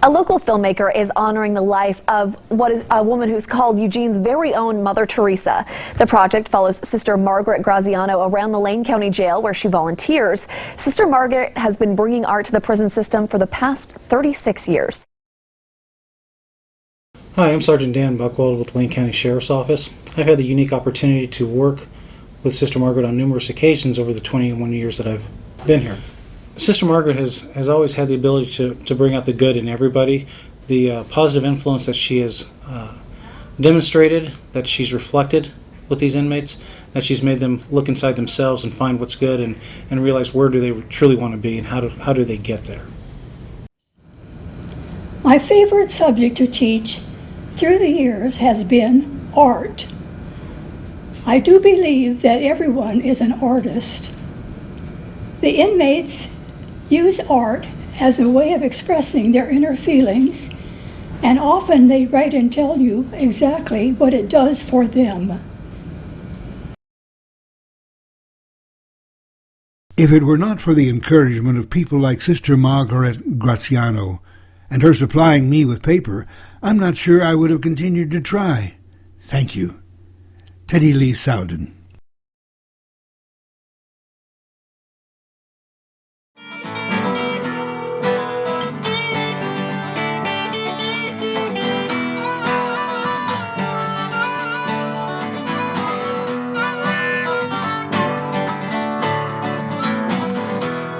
A local filmmaker is honoring the life of what is a woman who's called Eugene's very own Mother Teresa. The project follows Sister Margaret Graziano around the Lane County Jail where she volunteers. Sister Margaret has been bringing art to the prison system for the past 36 years. Hi, I'm Sergeant Dan Buchwald with the Lane County Sheriff's Office. I've had the unique opportunity to work with Sister Margaret on numerous occasions over the 21 years that I've been here. Sister Margaret has always had the ability to bring out the good in everybody, the positive influence that she has demonstrated, that she's reflected with these inmates, that she's made them look inside themselves and find what's good and realize where do they truly want to be and how do they get there. My favorite subject to teach through the years has been art. I do believe that everyone is an artist. The inmates use art as a way of expressing their inner feelings, and often they write and tell you exactly what it does for them. If it were not for the encouragement of people like Sister Margaret Graziano and her supplying me with paper, I'm not sure I would have continued to try. Thank you. Teddy Lee Souden.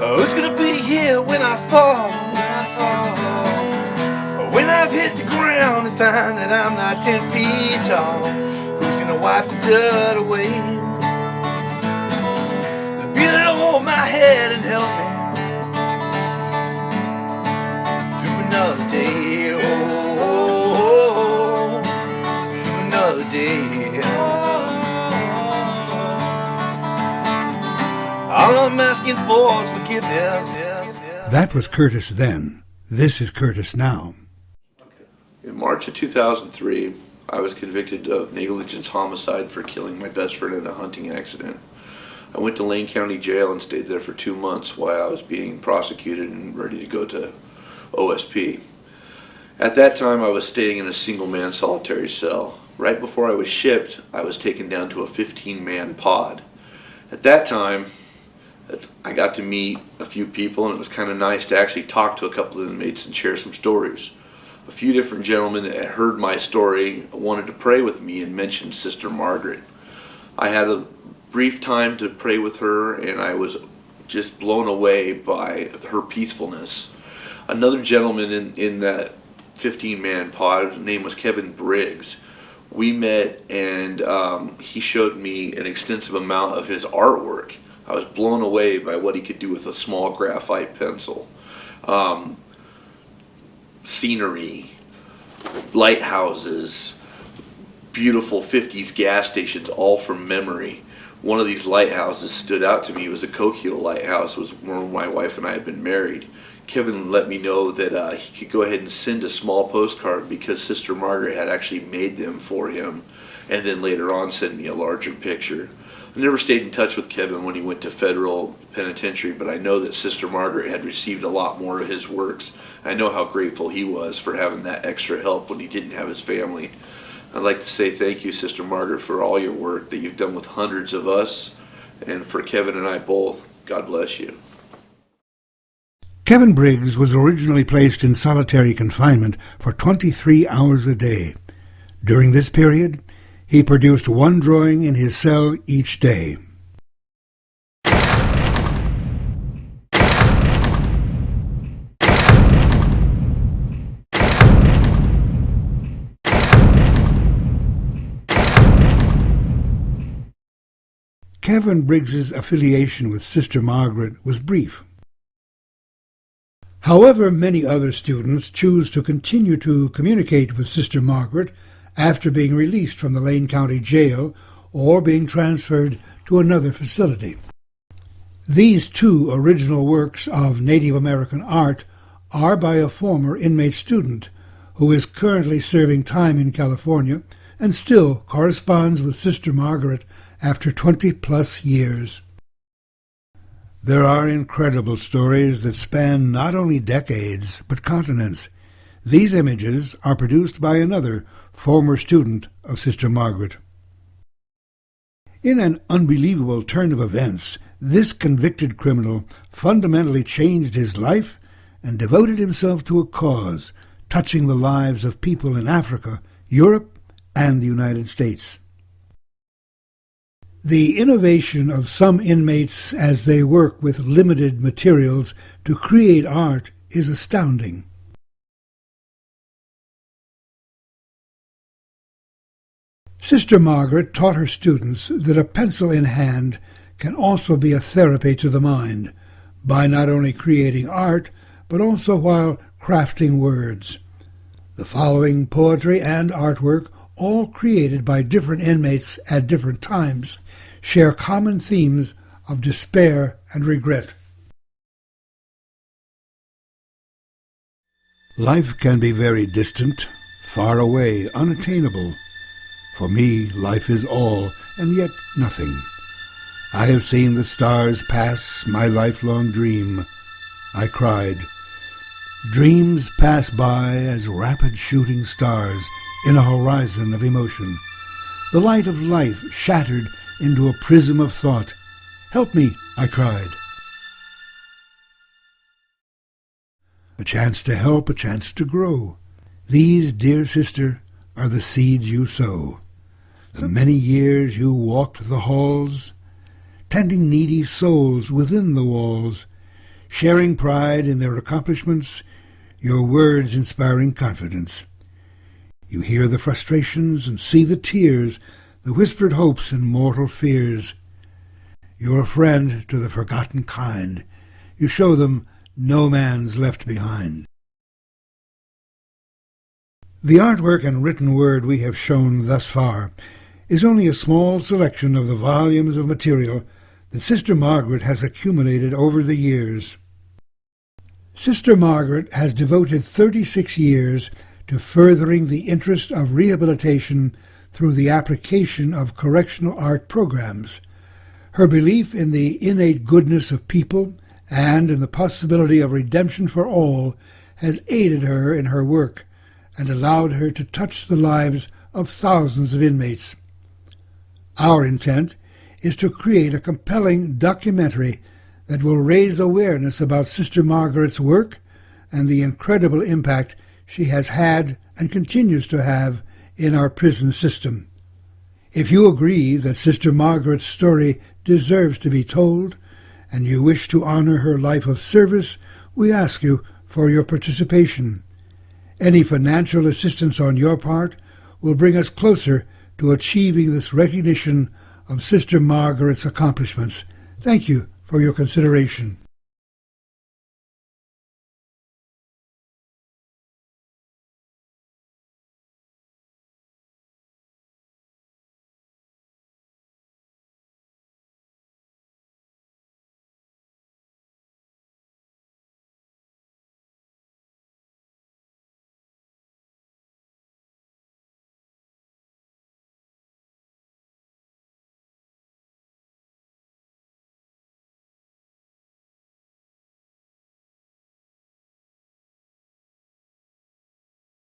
Who's gonna be here when I fall? When I've hit the ground and find that I'm not 10 feet tall, who's gonna wipe the dirt away? There'll be there to hold my head and help me through another day. Oh, through another day. All I'm asking for is forgiveness. That was Curtis then. This is Curtis now. In March of 2003, I was convicted of negligence homicide for killing my best friend in a hunting accident. I went to Lane County Jail and stayed there for 2 months while I was being prosecuted and ready to go to OSP. At that time, I was staying in a single-man solitary cell. Right before I was shipped, I was taken down to a 15-man pod. At that time, I got to meet a few people, and it was kind of nice to actually talk to a couple of inmates and share some stories. A few different gentlemen that had heard my story wanted to pray with me and mentioned Sister Margaret. I had a brief time to pray with her, and I was just blown away by her peacefulness. Another gentleman in that 15-man pod, his name was Kevin Briggs. We met, and he showed me an extensive amount of his artwork. I was blown away by what he could do with a small graphite pencil. Scenery, lighthouses, beautiful 50s gas stations, all from memory. One of these lighthouses stood out to me. It was a Coquille lighthouse. It was where my wife and I had been married. Kevin let me know that he could go ahead and send a small postcard because Sister Margaret had actually made them for him, and then later on send me a larger picture. I never stayed in touch with Kevin when he went to federal penitentiary, but I know that Sister Margaret had received a lot more of his works. I know how grateful he was for having that extra help when he didn't have his family. I'd like to say thank you, Sister Margaret, for all your work that you've done with hundreds of us, and for Kevin and I both. God bless you. Kevin Briggs was originally placed in solitary confinement for 23 hours a day. During this period, he produced one drawing in his cell each day. Kevin Briggs's affiliation with Sister Margaret was brief. However, many other students choose to continue to communicate with Sister Margaret after being released from the Lane County Jail or being transferred to another facility. These two original works of Native American art are by a former inmate student who is currently serving time in California and still corresponds with Sister Margaret after 20-plus years. There are incredible stories that span not only decades, but continents. These images are produced by another former student of Sister Margaret. In an unbelievable turn of events, this convicted criminal fundamentally changed his life and devoted himself to a cause touching the lives of people in Africa, Europe, and the United States. The innovation of some inmates as they work with limited materials to create art is astounding. Sister Margaret taught her students that a pencil in hand can also be a therapy to the mind, by not only creating art, but also while crafting words. The following poetry and artwork, all created by different inmates at different times, share common themes of despair and regret. Life can be very distant, far away, unattainable. For me, life is all, and yet nothing. I have seen the stars pass, my lifelong dream. I cried. Dreams pass by as rapid shooting stars in a horizon of emotion. The light of life shattered into a prism of thought. Help me, I cried. A chance to help, a chance to grow. These, dear sister, are the seeds you sow. The many years you walked the halls, tending needy souls within the walls, sharing pride in their accomplishments, your words inspiring confidence. You hear the frustrations and see the tears, the whispered hopes and mortal fears. You're a friend to the forgotten kind. You show them no man's left behind. The artwork and written word we have shown thus far is only a small selection of the volumes of material that Sister Margaret has accumulated over the years. Sister Margaret has devoted 36 years to furthering the interest of rehabilitation through the application of correctional art programs. Her belief in the innate goodness of people and in the possibility of redemption for all has aided her in her work and allowed her to touch the lives of thousands of inmates. Our intent is to create a compelling documentary that will raise awareness about Sister Margaret's work and the incredible impact she has had and continues to have in our prison system. If you agree that Sister Margaret's story deserves to be told, and you wish to honor her life of service, we ask you for your participation. Any financial assistance on your part will bring us closer to achieving this recognition of Sister Margaret's accomplishments. Thank you for your consideration.